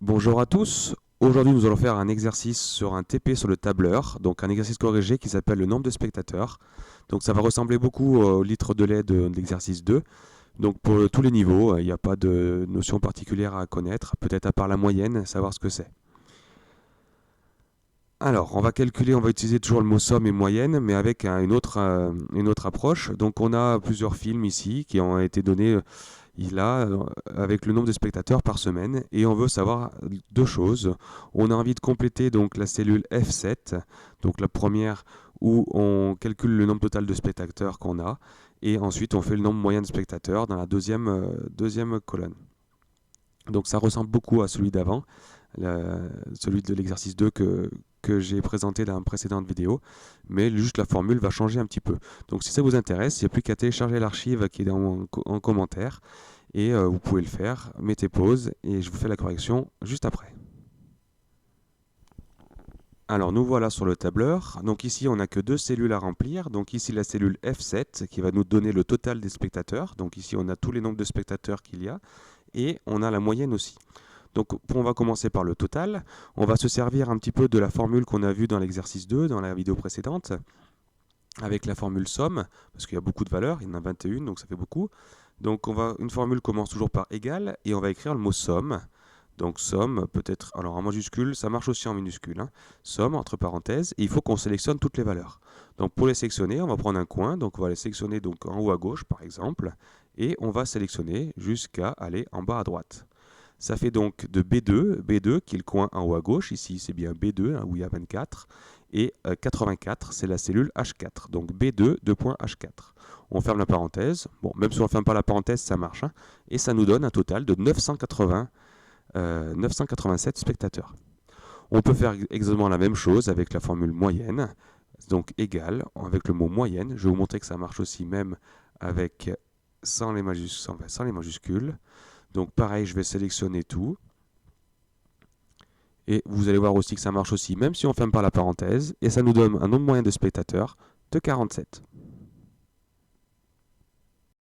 Bonjour à tous. Aujourd'hui, nous allons faire un exercice sur un TP sur le tableur, donc un exercice corrigé qui s'appelle le nombre de spectateurs. Donc ça va ressembler beaucoup au litre de lait de l'exercice 2. Donc pour tous les niveaux, il n'y a pas de notion particulière à connaître, peut-être à part la moyenne, savoir ce que c'est. Alors, on va calculer, on va utiliser toujours le mot somme et moyenne, mais avec une autre approche. Donc on a plusieurs films ici qui ont été donnés avec le nombre de spectateurs par semaine et on veut savoir deux choses. On a envie de compléter donc la cellule F7, donc la première où on calcule le nombre total de spectateurs qu'on a et ensuite on fait le nombre moyen de spectateurs dans la deuxième colonne. Donc ça ressemble beaucoup à celui d'avant, celui de l'exercice 2 que j'ai présenté dans la précédente vidéo, mais juste la formule va changer un petit peu. Donc si ça vous intéresse, il n'y a plus qu'à télécharger l'archive qui est en commentaire, et vous pouvez le faire, mettez pause, et je vous fais la correction juste après. Alors nous voilà sur le tableur, donc ici on n'a que deux cellules à remplir, donc ici la cellule F7 qui va nous donner le total des spectateurs, donc ici on a tous les nombres de spectateurs qu'il y a, et on a la moyenne aussi. Donc on va commencer par le total. On va se servir un petit peu de la formule qu'on a vue dans l'exercice 2, dans la vidéo précédente, avec la formule somme, parce qu'il y a beaucoup de valeurs, il y en a 21, donc ça fait beaucoup. Donc une formule commence toujours par égal, et on va écrire le mot somme. Donc somme, peut-être, alors en majuscule, ça marche aussi en minuscule. Somme, entre parenthèses, et il faut qu'on sélectionne toutes les valeurs. Donc pour les sélectionner, on va prendre un coin, donc on va les sélectionner donc en haut à gauche par exemple, et on va sélectionner jusqu'à aller en bas à droite. Ça fait donc de B2 qui est le coin en haut à gauche, ici c'est bien B2 où il y a 24, et 84 c'est la cellule H4, donc B2, H4. On ferme la parenthèse, bon même si on ne ferme pas la parenthèse ça marche, et ça nous donne un total de 987 spectateurs. On peut faire exactement la même chose avec la formule moyenne, donc égal, avec le mot moyenne, je vais vous montrer que ça marche aussi même avec sans les majuscules. Donc pareil, je vais sélectionner tout. Et vous allez voir aussi que ça marche aussi, même si on ne ferme pas la parenthèse. Et ça nous donne un nombre moyen de spectateurs de 47.